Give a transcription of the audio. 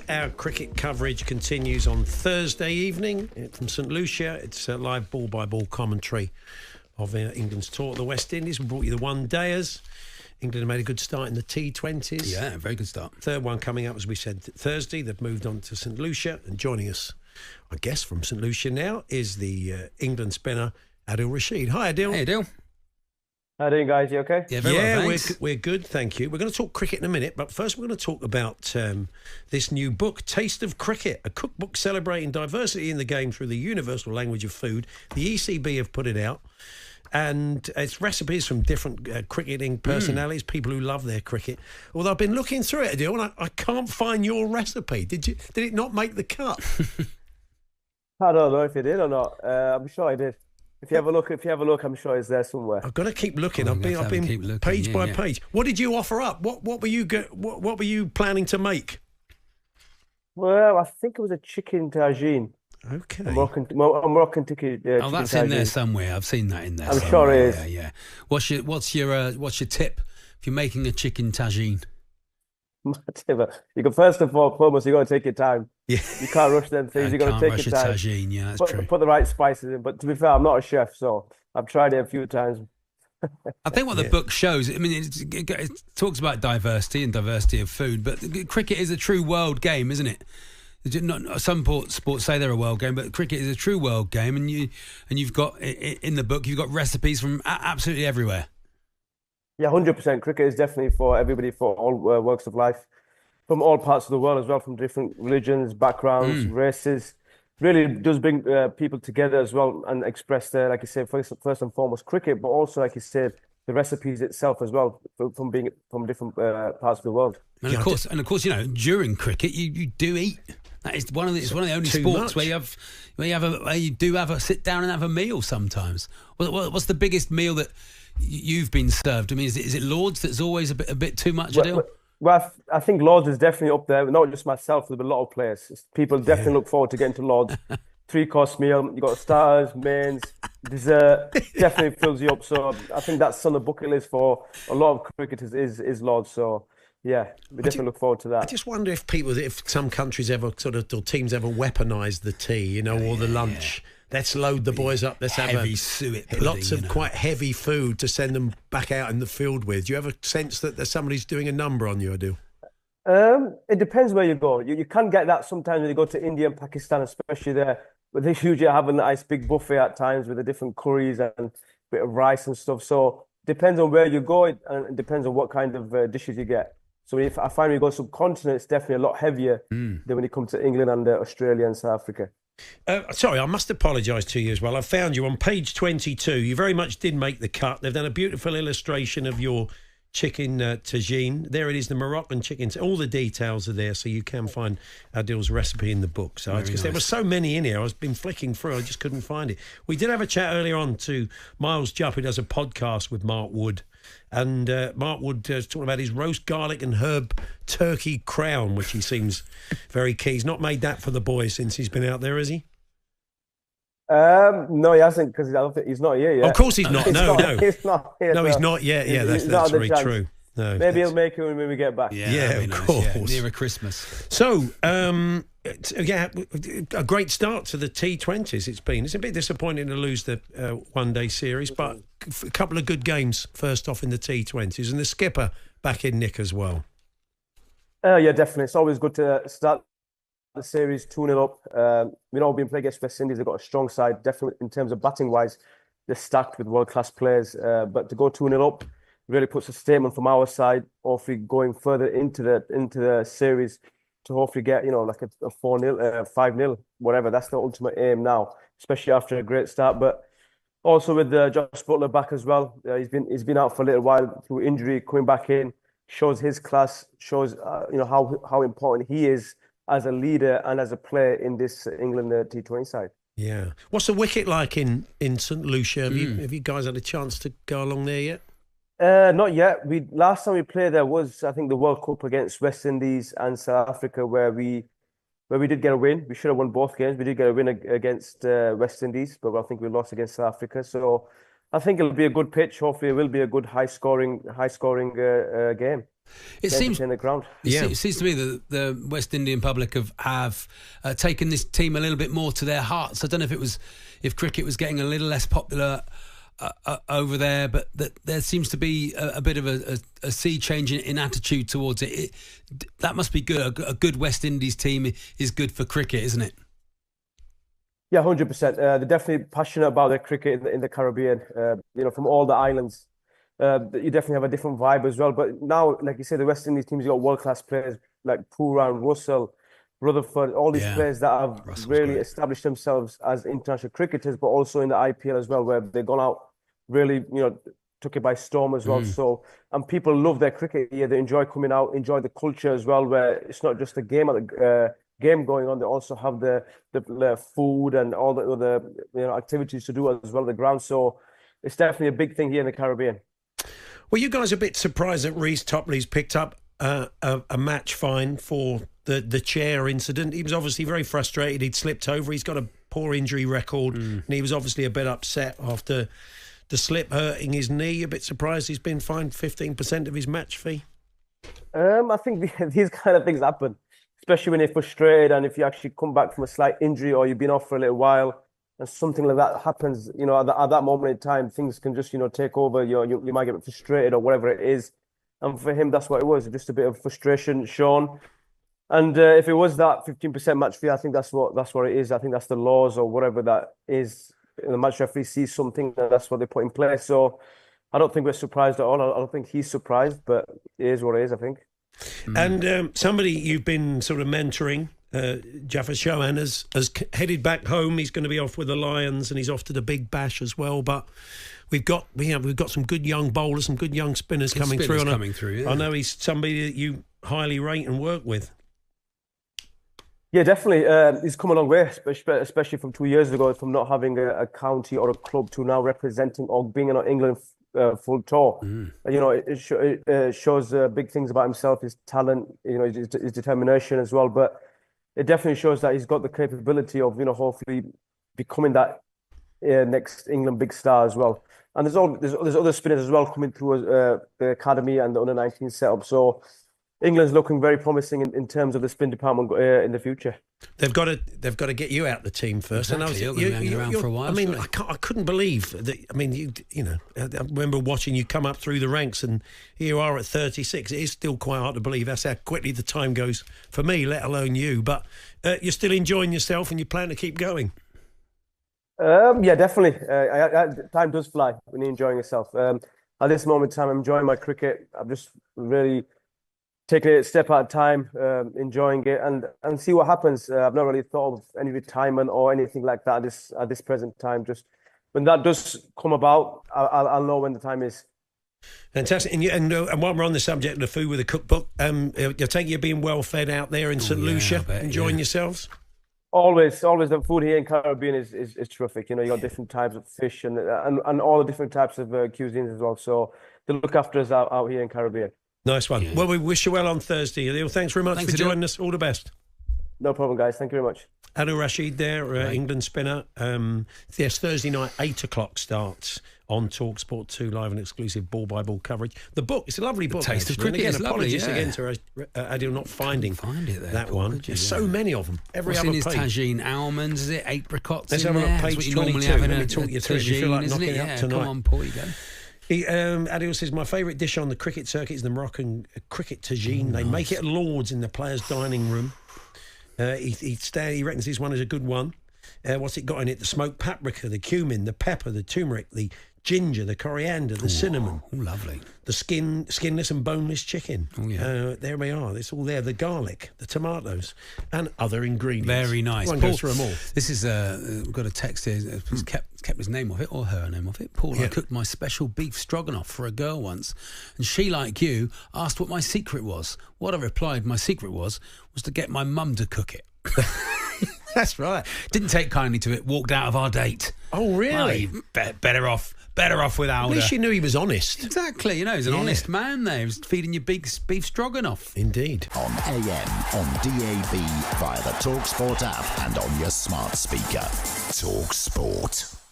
Our cricket coverage continues on Thursday evening from St Lucia. It's live ball-by-ball commentary of England's tour of the West Indies. We brought you the one-dayers. England have made a good start in the T20s. Yeah, very good start. Third one coming up, as we said, Thursday. They've moved on to St Lucia. And joining us, I guess, from St Lucia now is the England spinner, Adil Rashid. Hi, Adil. Hey, Adil. How are you doing, guys? You okay? Yeah, very well, thanks. We're good, thank you. We're going to talk cricket in a minute, but first we're going to talk about this new book, Taste of Cricket, a cookbook celebrating diversity in the game through the universal language of food. The ECB have put it out, and it's recipes from different cricketing personalities, people who love their cricket. Although I've been looking through it, Adil, and I can't find your recipe. Did it not make the cut? I don't know if it did or not. I'm sure I did. If you have a look, I'm sure it's there somewhere. I've got to keep looking. I've been looking, page by page. What did you offer up? What were you planning to make? Well, I think it was a chicken tagine. Okay. Moroccan chicken. That's tagine. in there somewhere. I've seen that in there. I'm sure it is. Yeah. What's your tip if you're making a chicken tagine? You can first and foremost, you got to take your time. Yeah. You can't rush them things. You got to take your time. Tagine, yeah, that's true. Put the right spices in. But to be fair, I'm not a chef, so I've tried it a few times. I think what the book shows, I mean, it talks about diversity and diversity of food, but cricket is a true world game, isn't it? Some sports say they're a world game, but cricket is a true world game, and you've got in the book, you've got recipes from absolutely everywhere. Yeah, 100%. Cricket is definitely for everybody, for all walks of life, from all parts of the world as well, from different religions, backgrounds, races. Really does bring people together as well and express their, like you said, first and foremost cricket, but also, like you said, the recipes itself as well, from being from different parts of the world. And of course, you know, during cricket, you do eat. That is one of the only sports where you do have a sit down and have a meal sometimes. What's the biggest meal that you've been served? I mean, is it Lord's that's always a bit too much, Adil? Well, I think Lord's is definitely up there. Not just myself, there's a lot of players. People definitely look forward to getting to Lord's. 3-course meal, you got starters, mains, dessert. Definitely fills you up. So I think that's on the bucket list for a lot of cricketers is Lord's. So yeah, we definitely look forward to that. I just wonder if some countries ever or teams ever weaponise the tea, or the lunch. Let's load the boys up. Let's have lots of quite heavy food to send them back out in the field with. Do you ever sense that there's somebody's doing a number on you, Adil? It depends where you go. You can get that sometimes when you go to India and Pakistan, especially there. But they usually have a nice big buffet at times with the different curries and a bit of rice and stuff. So it depends on where you go and it depends on what kind of dishes you get. So if I find when you go subcontinent, it's definitely a lot heavier than when you come to England and Australia and South Africa. Sorry, I must apologise to you as well. I found you on page 22. You very much did make the cut. They've done a beautiful illustration of your chicken tagine. There it is, the Moroccan chicken. All the details are there, so you can find Adil's recipe in the book. So there were so many in here. I've been flicking through. I just couldn't find it. We did have a chat earlier on to Miles Jupp, who does a podcast with Mark Wood. And Mark Wood is talking about his roast garlic and herb turkey crown, which he seems very keen. He's not made that for the boys since he's been out there, has he? No, he hasn't, because I don't think he's not here yet. Of course he's not. No. He's not here. No, he's not yet. Yeah, that's very true. No, maybe he'll make it when we get back. Yeah, of course. Yeah, nearer Christmas. So, a great start to the T20s. It's a bit disappointing to lose the one-day series, but a couple of good games first off in the T20s, and the skipper back in Nick as well. Yeah, definitely. It's always good to start the series 2-0 up. We've been playing against West Indies. They've got a strong side, definitely in terms of batting wise. They're stacked with world-class players, but to go 2-0 up really puts a statement from our side, hopefully going further into the series to hopefully get, like a 4-0, 5-0, whatever. That's the ultimate aim now, especially after a great start. But also with Jos Buttler back as well. He's been out for a little while through injury, coming back in, shows his class, shows how important he is as a leader and as a player in this England T20 side. Yeah. What's the wicket like in St Lucia? Have you guys had a chance to go along there yet? Not yet. Last time we played there was, I think, the World Cup against West Indies and South Africa, where we did get a win. We should have won both games. We did get a win against West Indies, but I think we lost against South Africa. So I think it'll be a good pitch. Hopefully, it will be a good high scoring game. It seems in the ground. It seems to me that the West Indian public have taken this team a little bit more to their hearts. I don't know if cricket was getting a little less popular over there, but that there seems to be a bit of a sea change in attitude towards it. That must be good. A good West Indies team is good for cricket, isn't it? Yeah, 100%. They're definitely passionate about their cricket in the Caribbean. From all the islands, you definitely have a different vibe as well. But now, like you say, the West Indies teams, you got world-class players like Pooran, Russell, Rutherford, all these players that have really established themselves as international cricketers, but also in the IPL as well, where they've gone out really, took it by storm as well. So, and people love their cricket here. They enjoy coming out, enjoy the culture as well, where it's not just a game at the game going on. They also have the food and all the other activities to do as well at the ground. So it's definitely a big thing here in the Caribbean. Well, you guys are a bit surprised that Reece Topley's picked up a match fine for the chair incident. He was obviously very frustrated. He'd slipped over. He's got a poor injury record, and he was obviously a bit upset after the slip hurting his knee. A bit surprised he's been fined 15% of his match fee. I think these kind of things happen, especially when you're frustrated and if you actually come back from a slight injury or you've been off for a little while and something like that happens, at that moment in time, things can just, take over. You might get frustrated or whatever it is. And for him, that's what it was, just a bit of frustration shown. And if it was that 15% match fee, I think that's what it is. I think that's the laws or whatever that is. The match referee sees something, and that's what they put in place. So I don't think we're surprised at all. I don't think he's surprised, but it is what it is, I think. And somebody you've been sort of mentoring, Jaffer Shohan, has headed back home. He's going to be off with the Lions, and he's off to the Big Bash as well. But we've got some good young bowlers, some good young spinners coming through. Yeah. I know he's somebody that you highly rate and work with. Yeah, definitely. He's come a long way, especially from 2 years ago, from not having a county or a club to now representing or being on England full tour. It shows big things about himself, his talent, his determination as well. But it definitely shows that he's got the capability of, hopefully becoming that next England big star as well. And there's other spinners as well coming through the academy and the under-19 setup. So England's looking very promising in terms of the spin department in the future. They've got to get you out the team first. Exactly. You're going to be hanging around for a while. I mean, I couldn't believe that. I mean, I remember watching you come up through the ranks, and here you are at 36. It is still quite hard to believe that's how quickly the time goes for me, let alone you. But you're still enjoying yourself, and you plan to keep going. Yeah, definitely. Time does fly when you're enjoying yourself. At this moment in time, I'm enjoying my cricket. I'm just really taking it a step at a time, enjoying it, and see what happens. I've not really thought of any retirement or anything like that at this present time. Just when that does come about, I'll know when the time is. Fantastic. And while we're on the subject of the food with the cookbook, I take you're being well fed out there in St. Lucia, enjoying yourselves? Always. The food here in Caribbean is terrific. You got different types of fish and all the different types of cuisines as well. So they look after us out here in Caribbean. Nice one. Yeah. Well, we wish you well on Thursday, Adil. Thanks very much for joining us. All the best. No problem, guys. Thank you very much. Adil Rashid there, England spinner. Yes, Thursday night, 8 o'clock starts on talkSPORT 2, live and exclusive ball-by-ball coverage. The book, it's a lovely book. The Taste of Cricket is lovely, apologies again to Adil not finding that one. There's so many of them. Every other page. Tagine almonds, is it? Apricots. Let's have a look at page 22. Let me talk you through. You feel like knocking it up tonight. Come on, Paul, you go. Adil says, my favourite dish on the cricket circuit is the Moroccan cricket tagine. They make it at Lord's in the players' dining room. He reckons this one is a good one. What's it got in it? The smoked paprika, the cumin, the pepper, the turmeric, the ginger, the coriander, the cinnamon. Oh, lovely. The skinless and boneless chicken. Oh, yeah. There we are. It's all there. The garlic, the tomatoes, and other ingredients. Very nice. Paul, go through them all. This is, we've got a text here. He's kept his name off it, or her name off it. Paul, I cooked my special beef stroganoff for a girl once, and she, like you, asked what my secret was. What I replied my secret was to get my mum to cook it. That's right. Didn't take kindly to it. Walked out of our date. Oh, really? Better off without. At least you knew he was honest. Exactly. He's an honest man there. He was feeding you big beef stroganoff. Indeed. On AM, on DAB, via the talkSPORT app and on your smart speaker. talkSPORT.